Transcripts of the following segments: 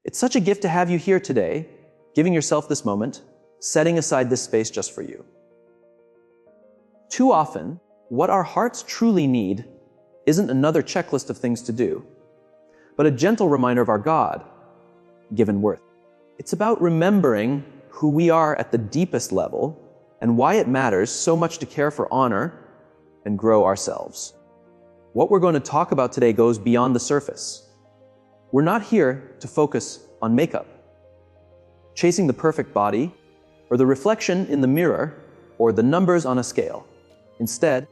It's such a gift to have you here today, giving yourself this moment, setting aside this space just for you. Too often, what our hearts truly need isn't another checklist of things to do, but a gentle reminder of our God-given worth. It's about remembering who we are at the deepest level and why it matters so much to care for, honor, and grow ourselves. What we're going to talk about today goes beyond the surface. We're not here to focus on makeup, chasing the perfect body, or the reflection in the mirror, or the numbers on a scale. Instead,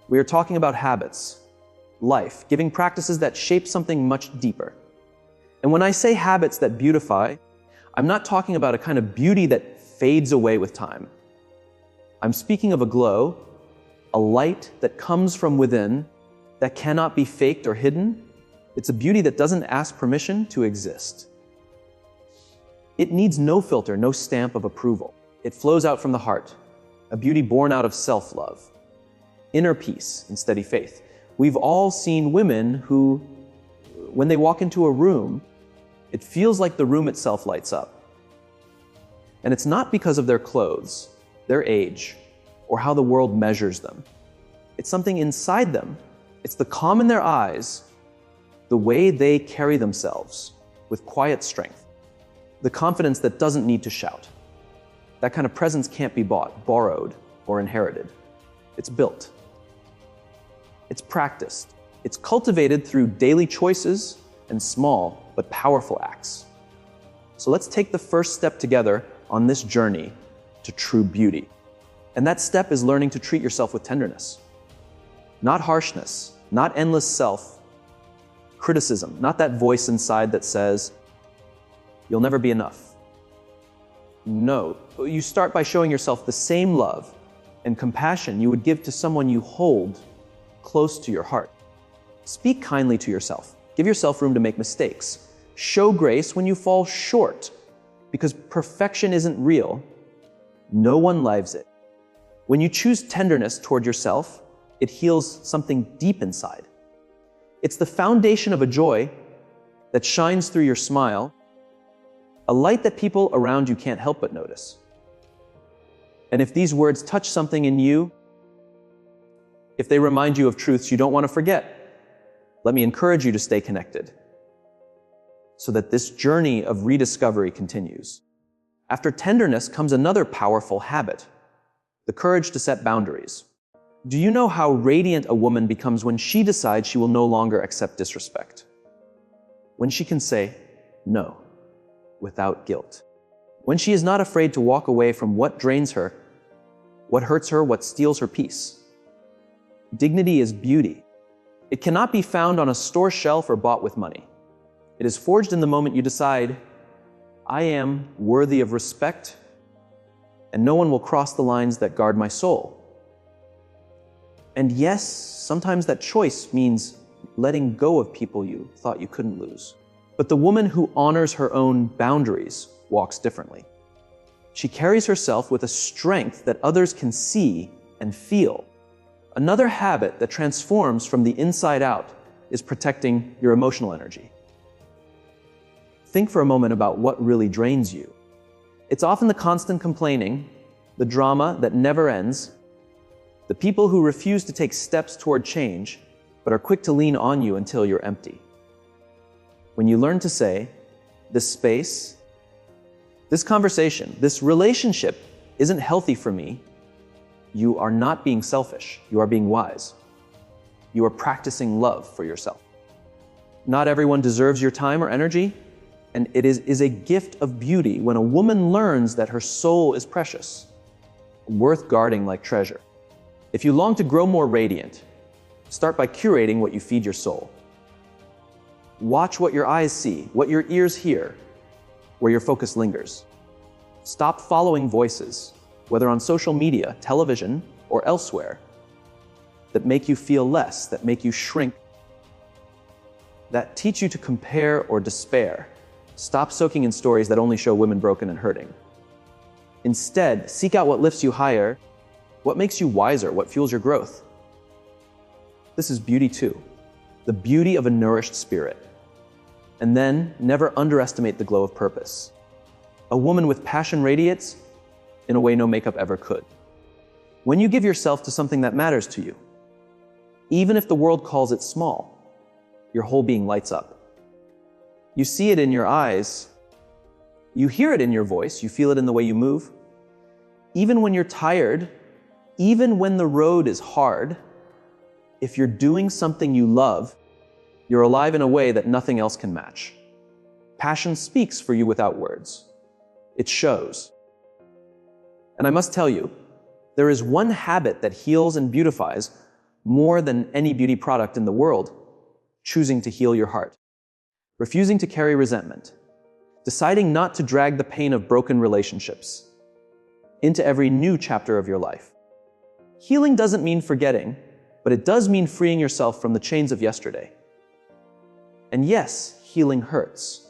we are talking about habits, life, giving practices that shape something much deeper. And when I say habits that beautify, I'm not talking about a kind of beauty that fades away with time. I'm speaking of a glow, a light that comes from within, that cannot be faked or hidden. It's a beauty that doesn't ask permission to exist. It needs no filter, no stamp of approval. It flows out from the heart, a beauty born out of self-love, inner peace and steady faith. We've all seen women who, when they walk into a room, it feels like the room itself lights up. And it's not because of their clothes, their age, or how the world measures them. It's something inside them. It's the calm in their eyes, the way they carry themselves with quiet strength, the confidence that doesn't need to shout. That kind of presence can't be bought, borrowed, or inherited. It's built. It's practiced. It's cultivated through daily choices and small but powerful acts. So let's take the first step together on this journey to true beauty. And that step is learning to treat yourself with tenderness. Not harshness, not endless self-criticism, not that voice inside that says, "You'll never be enough." No, you start by showing yourself the same love and compassion you would give to someone you hold close to your heart. Speak kindly to yourself. Give yourself room to make mistakes. Show grace when you fall short, because perfection isn't real. No one lives it. When you choose tenderness toward yourself, it heals something deep inside. It's the foundation of a joy that shines through your smile, a light that people around you can't help but notice. And if these words touch something in you, if they remind you of truths you don't want to forget, let me encourage you to stay connected so that this journey of rediscovery continues. After tenderness comes another powerful habit, the courage to set boundaries. Do you know how radiant a woman becomes when she decides she will no longer accept disrespect? When she can say no without guilt. When she is not afraid to walk away from what drains her, what hurts her, what steals her peace. Dignity is beauty. It cannot be found on a store shelf or bought with money. It is forged in the moment you decide, I am worthy of respect, and no one will cross the lines that guard my soul. And yes, sometimes that choice means letting go of people you thought you couldn't lose. But the woman who honors her own boundaries walks differently. She carries herself with a strength that others can see and feel. Another habit that transforms from the inside out is protecting your emotional energy. Think for a moment about what really drains you. It's often the constant complaining, the drama that never ends, the people who refuse to take steps toward change, but are quick to lean on you until you're empty. When you learn to say, this space, this conversation, this relationship isn't healthy for me, you are not being selfish, you are being wise. You are practicing love for yourself. Not everyone deserves your time or energy, and it is a gift of beauty when a woman learns that her soul is precious, worth guarding like treasure. If you long to grow more radiant, start by curating what you feed your soul. Watch what your eyes see, what your ears hear, where your focus lingers. Stop following voices, whether on social media, television, or elsewhere, that make you feel less, that make you shrink, that teach you to compare or despair. Stop soaking in stories that only show women broken and hurting. Instead, seek out what lifts you higher, what makes you wiser, what fuels your growth. This is beauty too, the beauty of a nourished spirit. And then, never underestimate the glow of purpose. A woman with passion radiates in a way no makeup ever could. When you give yourself to something that matters to you, even if the world calls it small, your whole being lights up. You see it in your eyes, you hear it in your voice, you feel it in the way you move. Even when you're tired, even when the road is hard, if you're doing something you love, you're alive in a way that nothing else can match. Passion speaks for you without words. It shows. And I must tell you, there is one habit that heals and beautifies more than any beauty product in the world: choosing to heal your heart, refusing to carry resentment, deciding not to drag the pain of broken relationships into every new chapter of your life. Healing doesn't mean forgetting, but it does mean freeing yourself from the chains of yesterday. And yes, healing hurts.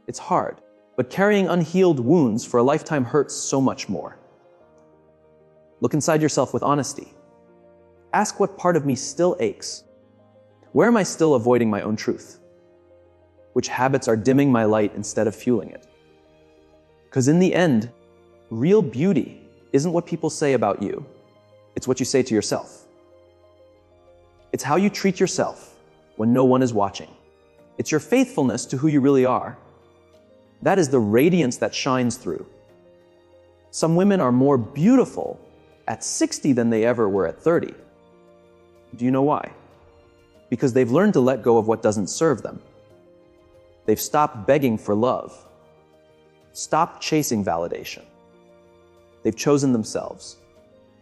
It's hard, but carrying unhealed wounds for a lifetime hurts so much more. Look inside yourself with honesty. Ask what part of me still aches. Where am I still avoiding my own truth? Which habits are dimming my light instead of fueling it? Because in the end, real beauty isn't what people say about you. It's what you say to yourself. It's how you treat yourself when no one is watching. It's your faithfulness to who you really are. That is the radiance that shines through. Some women are more beautiful at 60 than they ever were at 30. Do you know why? Because they've learned to let go of what doesn't serve them. They've stopped begging for love, stopped chasing validation. They've chosen themselves.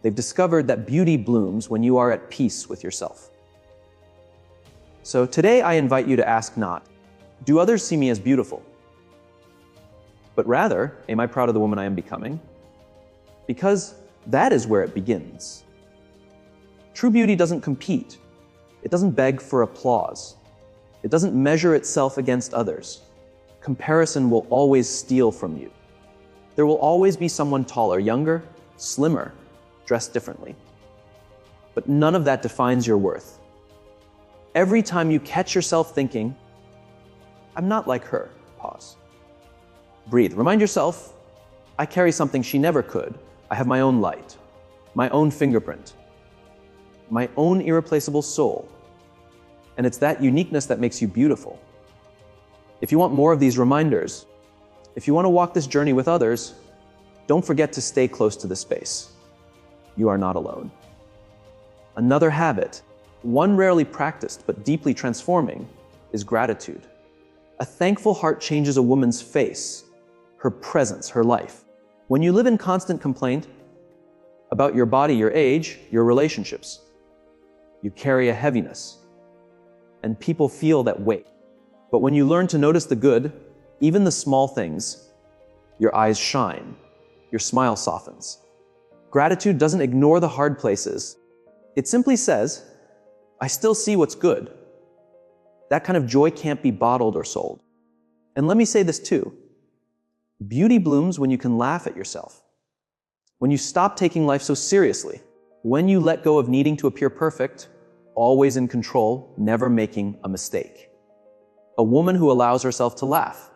They've discovered that beauty blooms when you are at peace with yourself. So today I invite you to ask not, do others see me as beautiful? But rather, am I proud of the woman I am becoming? Because that is where it begins. True beauty doesn't compete. It doesn't beg for applause. It doesn't measure itself against others. Comparison will always steal from you. There will always be someone taller, younger, slimmer, dressed differently. But none of that defines your worth. Every time you catch yourself thinking, I'm not like her, pause. Breathe. Remind yourself, I carry something she never could. I have my own light, my own fingerprint, my own irreplaceable soul. And it's that uniqueness that makes you beautiful. If you want more of these reminders, if you want to walk this journey with others, don't forget to stay close to the space. You are not alone. Another habit, one rarely practiced but deeply transforming, is gratitude. A thankful heart changes a woman's face, her presence, her life. When you live in constant complaint about your body, your age, your relationships, you carry a heaviness, and people feel that weight. But when you learn to notice the good, even the small things, your eyes shine, your smile softens. Gratitude doesn't ignore the hard places. It simply says, I still see what's good. That kind of joy can't be bottled or sold. And let me say this too. Beauty blooms when you can laugh at yourself. When you stop taking life so seriously. When you let go of needing to appear perfect, always in control, never making a mistake. A woman who allows herself to laugh,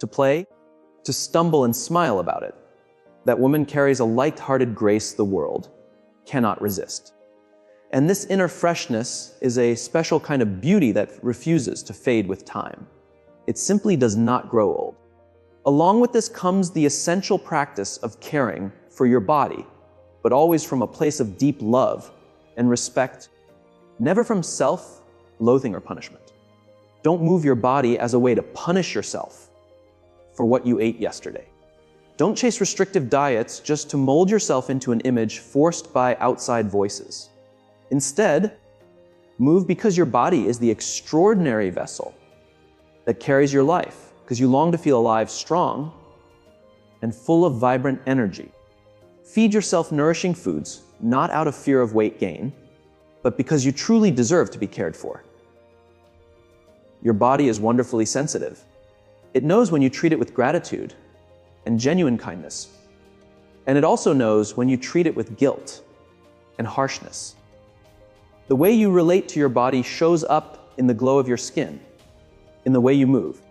to play, to stumble and smile about it. That woman carries a light-hearted grace the world cannot resist. And this inner freshness is a special kind of beauty that refuses to fade with time. It simply does not grow old. Along with this comes the essential practice of caring for your body, but always from a place of deep love and respect, never from self-loathing or punishment. Don't move your body as a way to punish yourself for what you ate yesterday. Don't chase restrictive diets just to mold yourself into an image forced by outside voices. Instead, move because your body is the extraordinary vessel that carries your life, because you long to feel alive, strong, and full of vibrant energy. Feed yourself nourishing foods, not out of fear of weight gain, but because you truly deserve to be cared for. Your body is wonderfully sensitive. It knows when you treat it with gratitude and genuine kindness. And it also knows when you treat it with guilt and harshness. The way you relate to your body shows up in the glow of your skin, in the way you move,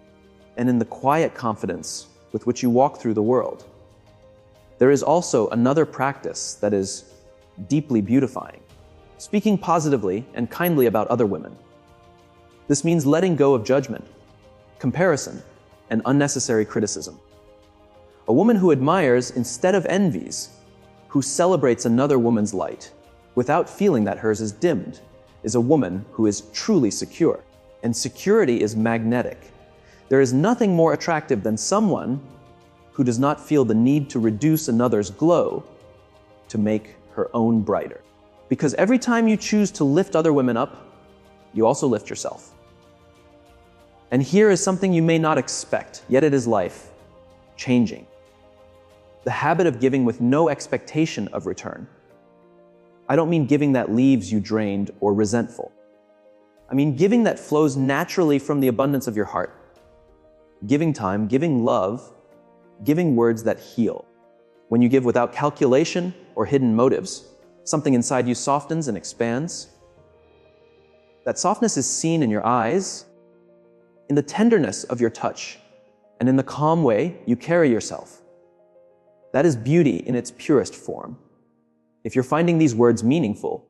and in the quiet confidence with which you walk through the world. There is also another practice that is deeply beautifying: speaking positively and kindly about other women. This means letting go of judgment, comparison, and unnecessary criticism. A woman who admires instead of envies, who celebrates another woman's light without feeling that hers is dimmed, is a woman who is truly secure. And security is magnetic. There is nothing more attractive than someone who does not feel the need to reduce another's glow to make her own brighter. Because every time you choose to lift other women up, you also lift yourself. And here is something you may not expect, yet it is life changing. The habit of giving with no expectation of return. I don't mean giving that leaves you drained or resentful. I mean giving that flows naturally from the abundance of your heart. Giving time, giving love, giving words that heal. When you give without calculation or hidden motives, something inside you softens and expands. That softness is seen in your eyes, in the tenderness of your touch, and in the calm way you carry yourself. That is beauty in its purest form. If you're finding these words meaningful,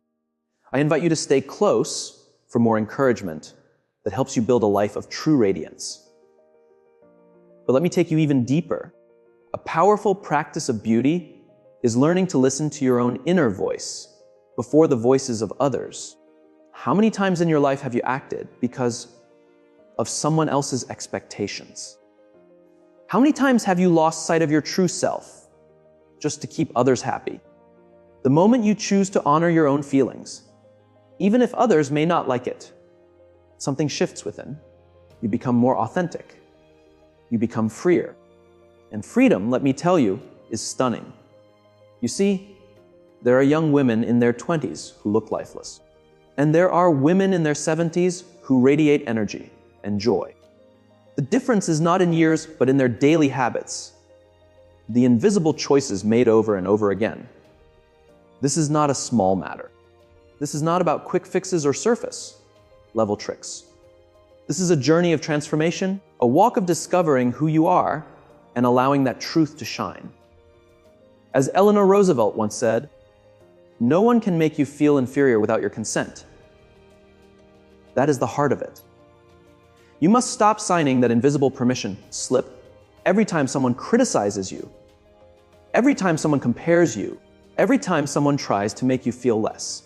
I invite you to stay close for more encouragement that helps you build a life of true radiance. But let me take you even deeper. A powerful practice of beauty is learning to listen to your own inner voice before the voices of others. How many times in your life have you acted because of someone else's expectations? How many times have you lost sight of your true self just to keep others happy? The moment you choose to honor your own feelings, even if others may not like it, something shifts within. You become more authentic. You become freer. And freedom, let me tell you, is stunning. You see, there are young women in their 20s who look lifeless. And there are women in their 70s who radiate energy and joy. The difference is not in years, but in their daily habits. The invisible choices made over and over again. This is not a small matter. This is not about quick fixes or surface level tricks. This is a journey of transformation, a walk of discovering who you are and allowing that truth to shine. As Eleanor Roosevelt once said, "No one can make you feel inferior without your consent." That is the heart of it. You must stop signing that invisible permission slip every time someone criticizes you, every time someone compares you, every time someone tries to make you feel less.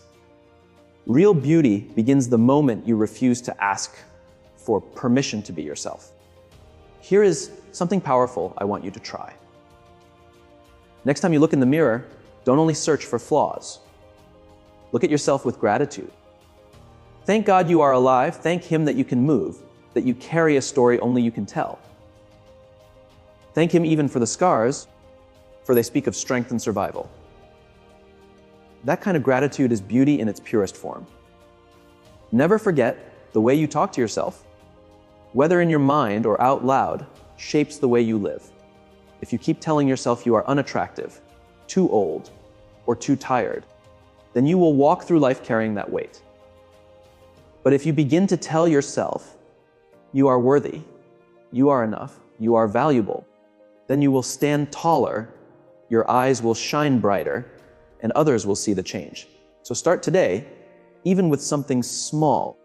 Real beauty begins the moment you refuse to ask for permission to be yourself. Here is something powerful I want you to try. Next time you look in the mirror, don't only search for flaws. Look at yourself with gratitude. Thank God you are alive. Thank Him that you can move, that you carry a story only you can tell. Thank Him even for the scars, for they speak of strength and survival. That kind of gratitude is beauty in its purest form. Never forget the way you talk to yourself, whether in your mind or out loud, shapes the way you live. If you keep telling yourself you are unattractive, too old, or too tired, then you will walk through life carrying that weight. But if you begin to tell yourself you are worthy, you are enough, you are valuable, then you will stand taller, your eyes will shine brighter, and others will see the change. So start today, even with something small.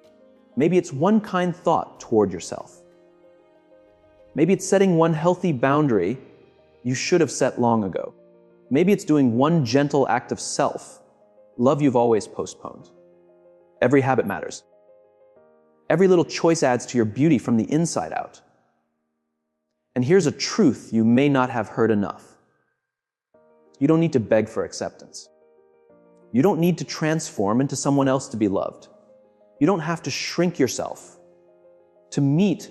Maybe it's one kind thought toward yourself. Maybe it's setting one healthy boundary you should have set long ago. Maybe it's doing one gentle act of self, love you've always postponed. Every habit matters. Every little choice adds to your beauty from the inside out. And here's a truth you may not have heard enough. You don't need to beg for acceptance. You don't need to transform into someone else to be loved. You don't have to shrink yourself to meet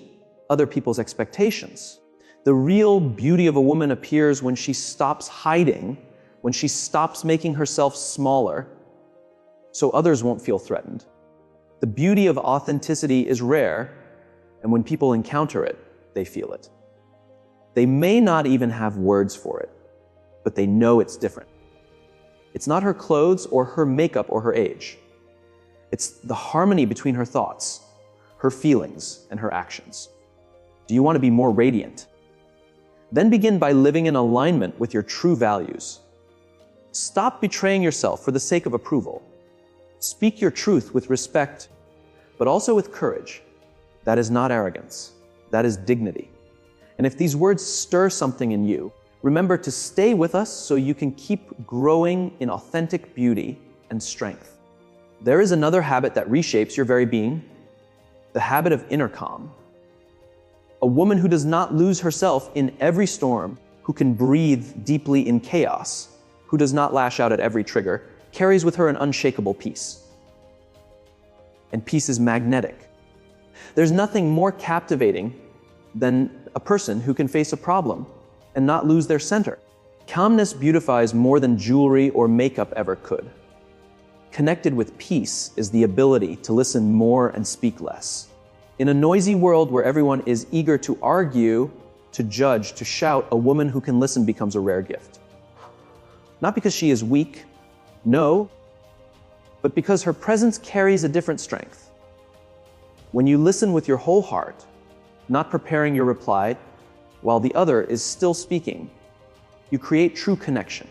other people's expectations. The real beauty of a woman appears when she stops hiding, when she stops making herself smaller, so others won't feel threatened. The beauty of authenticity is rare, and when people encounter it, they feel it. They may not even have words for it, but they know it's different. It's not her clothes or her makeup or her age. It's the harmony between her thoughts, her feelings, and her actions. Do you want to be more radiant? Then begin by living in alignment with your true values. Stop betraying yourself for the sake of approval. Speak your truth with respect, but also with courage. That is not arrogance. That is dignity. And if these words stir something in you, remember to stay with us so you can keep growing in authentic beauty and strength. There is another habit that reshapes your very being, the habit of inner calm. A woman who does not lose herself in every storm, who can breathe deeply in chaos, who does not lash out at every trigger, carries with her an unshakable peace. And peace is magnetic. There's nothing more captivating than a person who can face a problem and not lose their center. Calmness beautifies more than jewelry or makeup ever could. Connected with peace is the ability to listen more and speak less. In a noisy world where everyone is eager to argue, to judge, to shout, a woman who can listen becomes a rare gift. Not because she is weak, no, but because her presence carries a different strength. When you listen with your whole heart, not preparing your reply, while the other is still speaking, you create true connection.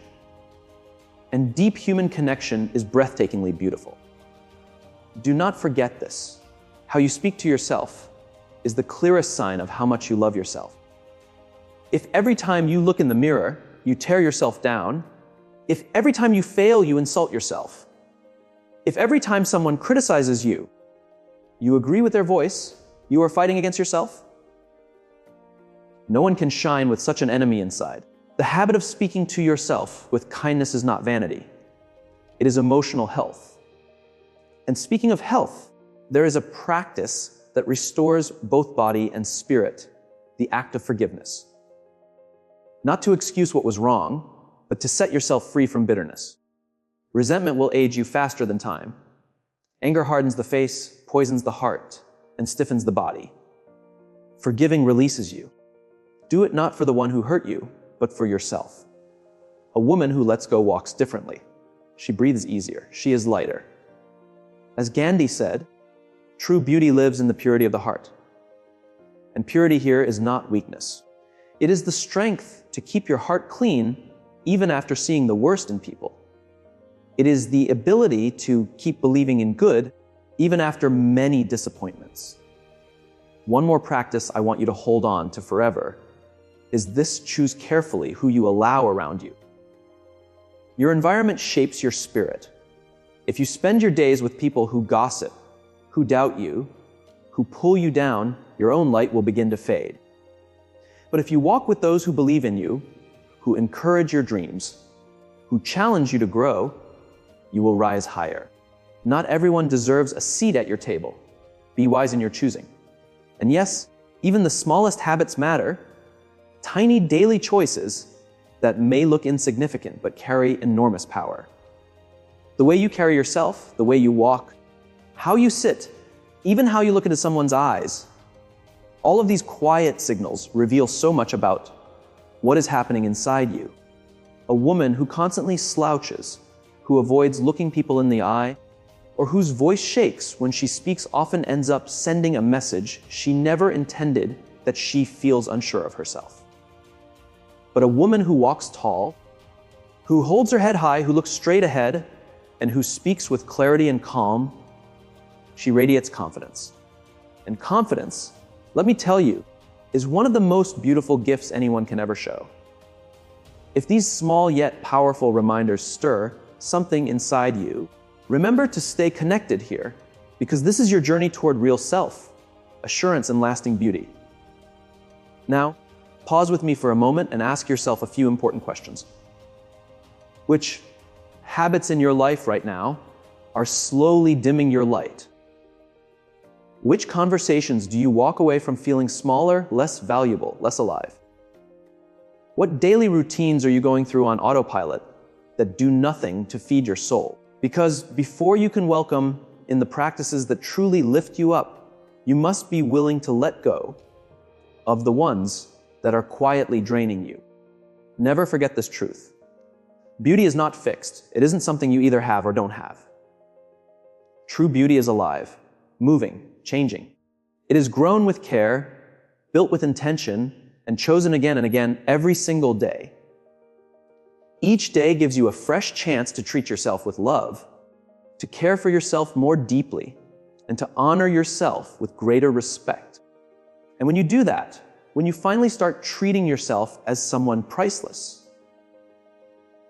And deep human connection is breathtakingly beautiful. Do not forget this. How you speak to yourself is the clearest sign of how much you love yourself. If every time you look in the mirror, you tear yourself down, if every time you fail, you insult yourself, if every time someone criticizes you, you agree with their voice, you are fighting against yourself, no one can shine with such an enemy inside. The habit of speaking to yourself with kindness is not vanity. It is emotional health. And speaking of health, there is a practice that restores both body and spirit, the act of forgiveness. Not to excuse what was wrong, but to set yourself free from bitterness. Resentment will age you faster than time. Anger hardens the face, poisons the heart, and stiffens the body. Forgiving releases you. Do it not for the one who hurt you, but for yourself. A woman who lets go walks differently. She breathes easier. She is lighter. As Gandhi said, true beauty lives in the purity of the heart. And purity here is not weakness. It is the strength to keep your heart clean even after seeing the worst in people. It is the ability to keep believing in good even after many disappointments. One more practice I want you to hold on to forever is this: choose carefully who you allow around you. Your environment shapes your spirit. If you spend your days with people who gossip, who doubt you, who pull you down, your own light will begin to fade. But if you walk with those who believe in you, who encourage your dreams, who challenge you to grow, you will rise higher. Not everyone deserves a seat at your table. Be wise in your choosing. And yes, even the smallest habits matter. Tiny daily choices that may look insignificant but carry enormous power. The way you carry yourself, the way you walk, how you sit, even how you look into someone's eyes, all of these quiet signals reveal so much about what is happening inside you. A woman who constantly slouches, who avoids looking people in the eye, or whose voice shakes when she speaks often ends up sending a message she never intended, that she feels unsure of herself. But a woman who walks tall, who holds her head high, who looks straight ahead, and who speaks with clarity and calm, she radiates confidence. And confidence, let me tell you, is one of the most beautiful gifts anyone can ever show. If these small yet powerful reminders stir something inside you, remember to stay connected here, because this is your journey toward real self, assurance, and lasting beauty. Now, pause with me for a moment and ask yourself a few important questions. Which habits in your life right now are slowly dimming your light? Which conversations do you walk away from feeling smaller, less valuable, less alive? What daily routines are you going through on autopilot that do nothing to feed your soul? Because before you can welcome in the practices that truly lift you up, you must be willing to let go of the ones that are quietly draining you. Never forget this truth. Beauty is not fixed. It isn't something you either have or don't have. True beauty is alive, moving, changing. It is grown with care, built with intention, and chosen again and again every single day. Each day gives you a fresh chance to treat yourself with love, to care for yourself more deeply, and to honor yourself with greater respect. And when you do that, when you finally start treating yourself as someone priceless,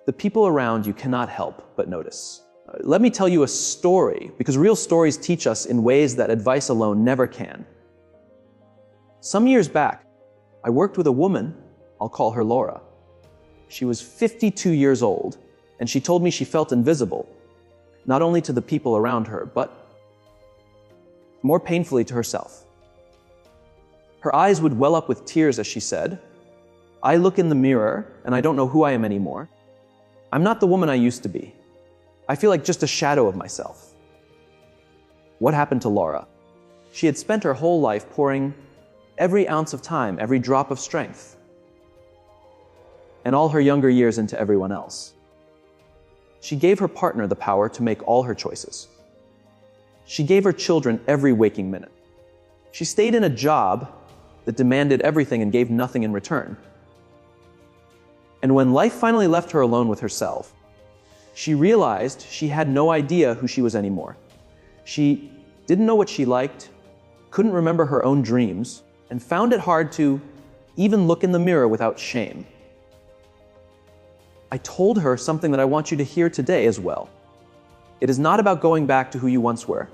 the people around you cannot help but notice. Let me tell you a story, because real stories teach us in ways that advice alone never can. Some years back, I worked with a woman, I'll call her Laura. She was 52 years old, and she told me she felt invisible, not only to the people around her, but more painfully to herself. Her eyes would well up with tears as she said, "I look in the mirror and I don't know who I am anymore. I'm not the woman I used to be. I feel like just a shadow of myself." What happened to Laura? She had spent her whole life pouring every ounce of time, every drop of strength, and all her younger years into everyone else. She gave her partner the power to make all her choices. She gave her children every waking minute. She stayed in a job that demanded everything and gave nothing in return. And when life finally left her alone with herself, she realized she had no idea who she was anymore. She didn't know what she liked, couldn't remember her own dreams, and found it hard to even look in the mirror without shame. I told her something that I want you to hear today as well. It is not about going back to who you once were.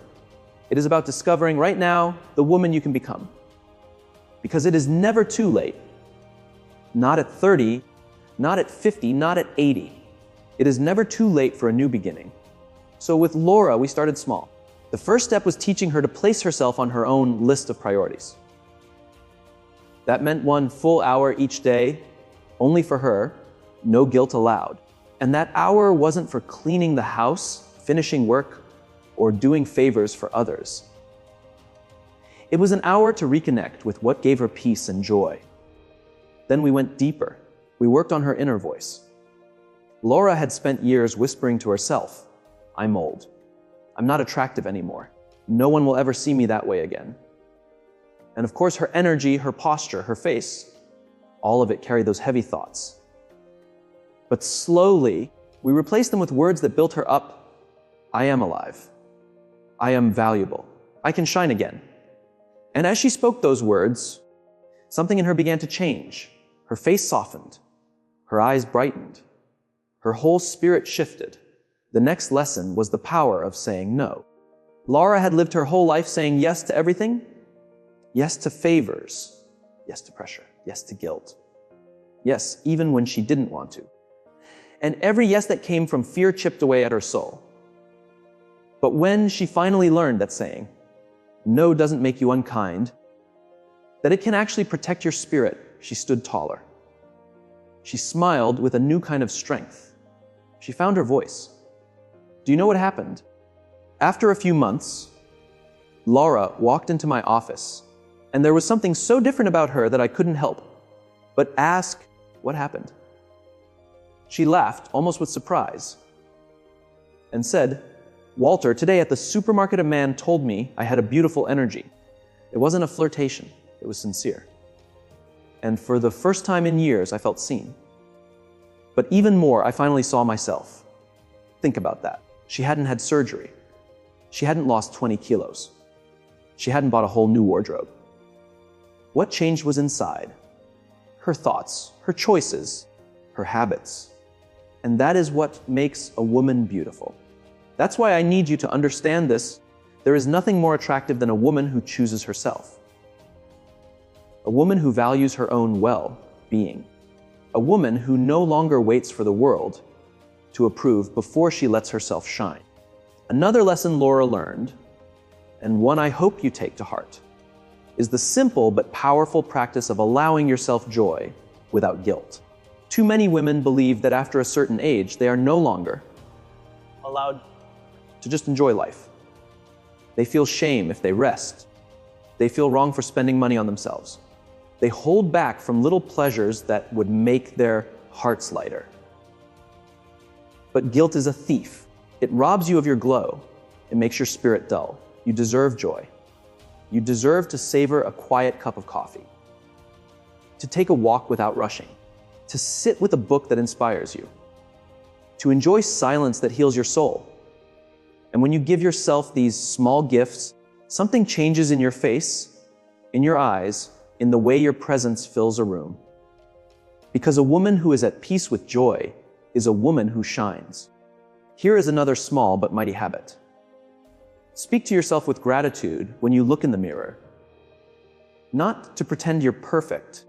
It is about discovering right now the woman you can become. Because it is never too late. Not at 30, not at 50, not at 80. It is never too late for a new beginning. So with Laura, we started small. The first step was teaching her to place herself on her own list of priorities. That meant 1 full hour each day, only for her, no guilt allowed. And that hour wasn't for cleaning the house, finishing work, or doing favors for others. It was an hour to reconnect with what gave her peace and joy. Then we went deeper. We worked on her inner voice. Laura had spent years whispering to herself, "I'm old. I'm not attractive anymore. No one will ever see me that way again." And of course, her energy, her posture, her face, all of it carried those heavy thoughts. But slowly, we replaced them with words that built her up. "I am alive. I am valuable. I can shine again." And as she spoke those words, something in her began to change. Her face softened. Her eyes brightened. Her whole spirit shifted. The next lesson was the power of saying no. Laura had lived her whole life saying yes to everything. Yes to favors. Yes to pressure. Yes to guilt. Yes, even when she didn't want to. And every yes that came from fear chipped away at her soul. But when she finally learned that saying no doesn't make you unkind, that it can actually protect your spirit, she stood taller. She smiled with a new kind of strength. She found her voice. Do you know what happened? After a few months, Laura walked into my office, and there was something so different about her that I couldn't help but ask what happened. She laughed, almost with surprise, and said, "Walter, today at the supermarket a man told me I had a beautiful energy. It wasn't a flirtation, it was sincere. And for the first time in years, I felt seen. But even more, I finally saw myself." Think about that. She hadn't had surgery. She hadn't lost 20 kilos. She hadn't bought a whole new wardrobe. What changed was inside. Her thoughts, her choices, her habits. And that is what makes a woman beautiful. That's why I need you to understand this. There is nothing more attractive than a woman who chooses herself. A woman who values her own well-being. A woman who no longer waits for the world to approve before she lets herself shine. Another lesson Laura learned, and one I hope you take to heart, is the simple but powerful practice of allowing yourself joy without guilt. Too many women believe that after a certain age, they are no longer allowed to just enjoy life. They feel shame if they rest. They feel wrong for spending money on themselves. They hold back from little pleasures that would make their hearts lighter. But guilt is a thief. It robs you of your glow. It makes your spirit dull. You deserve joy. You deserve to savor a quiet cup of coffee. to take a walk without rushing, to sit with a book that inspires you, to enjoy silence that heals your soul. And when you give yourself these small gifts, something changes in your face, in your eyes, in the way your presence fills a room. Because a woman who is at peace with joy is a woman who shines. Here is another small but mighty habit. Speak to yourself with gratitude when you look in the mirror. Not to pretend you're perfect,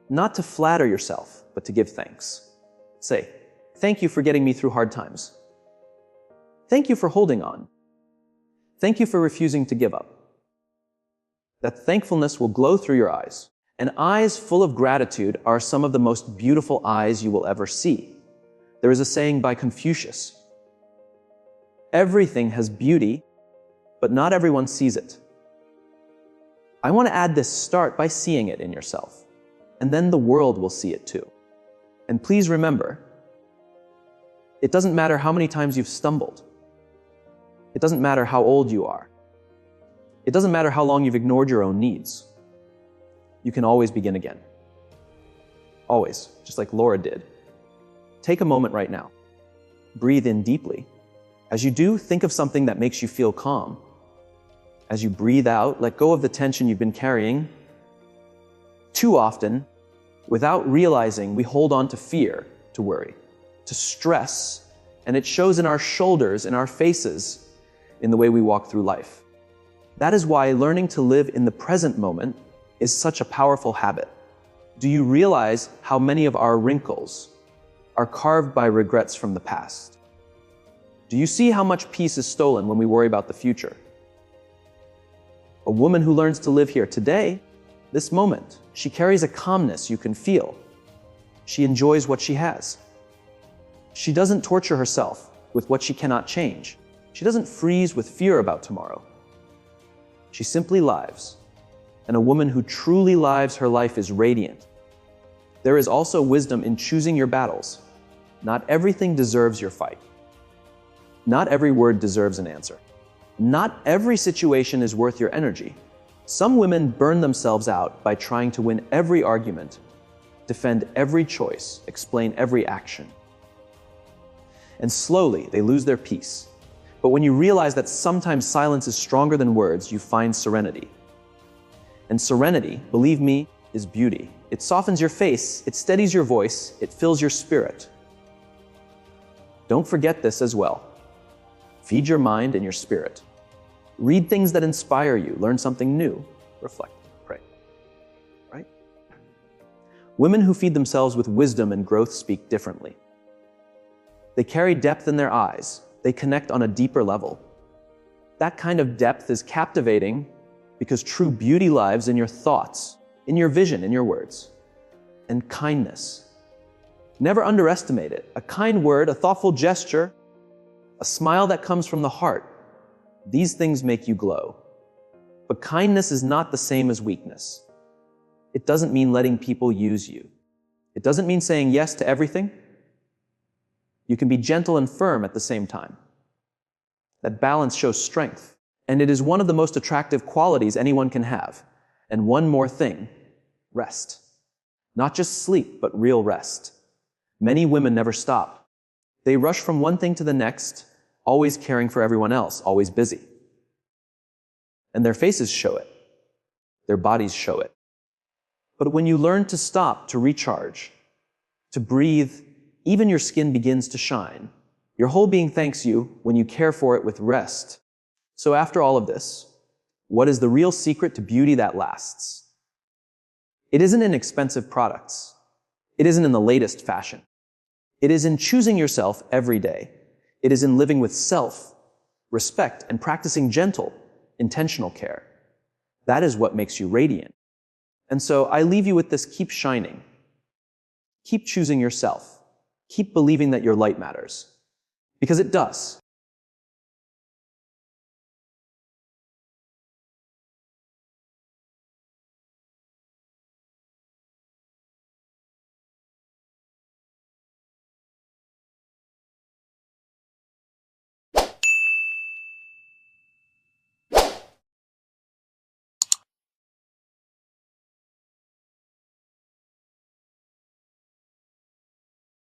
not to flatter yourself, but to give thanks. Say, "Thank you for getting me through hard times. Thank you for holding on. Thank you for refusing to give up." That thankfulness will glow through your eyes. And eyes full of gratitude are some of the most beautiful eyes you will ever see. There is a saying by Confucius, "Everything has beauty, but not everyone sees it." I want to add this: start by seeing it in yourself, and then the world will see it too. And please remember, it doesn't matter how many times you've stumbled. It doesn't matter how old you are. It doesn't matter how long you've ignored your own needs. You can always begin again. Always, just like Laura did. Take a moment right now. Breathe in deeply. As you do, think of something that makes you feel calm. As you breathe out, let go of the tension you've been carrying. Too often, without realizing, we hold on to fear, to worry, to stress, and it shows in our shoulders, in our faces, in the way we walk through life. That is why learning to live in the present moment is such a powerful habit. Do you realize how many of our wrinkles are carved by regrets from the past? Do you see how much peace is stolen when we worry about the future? A woman who learns to live here today, this moment, she carries a calmness you can feel. She enjoys what she has. She doesn't torture herself with what she cannot change. She doesn't freeze with fear about tomorrow. She simply lives. And a woman who truly lives her life is radiant. There is also wisdom in choosing your battles. Not everything deserves your fight. Not every word deserves an answer. Not every situation is worth your energy. Some women burn themselves out by trying to win every argument, defend every choice, explain every action. And slowly, they lose their peace. But when you realize that sometimes silence is stronger than words, you find serenity. And serenity, believe me, is beauty. It softens your face, it steadies your voice, it fills your spirit. Don't forget this as well. Feed your mind and your spirit. Read things that inspire you, learn something new, reflect, pray. Right? Women who feed themselves with wisdom and growth speak differently. They carry depth in their eyes. They connect on a deeper level. That kind of depth is captivating because true beauty lives in your thoughts, in your vision, in your words. And kindness. Never underestimate it. A kind word, a thoughtful gesture, a smile that comes from the heart. These things make you glow. But kindness is not the same as weakness. It doesn't mean letting people use you. It doesn't mean saying yes to everything. You can be gentle and firm at the same time. That balance shows strength. And it is one of the most attractive qualities anyone can have. And one more thing, rest. Not just sleep, but real rest. Many women never stop. They rush from one thing to the next, always caring for everyone else, always busy. And their faces show it. Their bodies show it. But when you learn to stop, to recharge, to breathe, even your skin begins to shine. Your whole being thanks you when you care for it with rest. So after all of this, what is the real secret to beauty that lasts? It isn't in expensive products. It isn't in the latest fashion. It is in choosing yourself every day. It is in living with self-respect and practicing gentle, intentional care. That is what makes you radiant. And so I leave you with this: keep shining. Keep choosing yourself. Keep believing that your light matters. Because it does.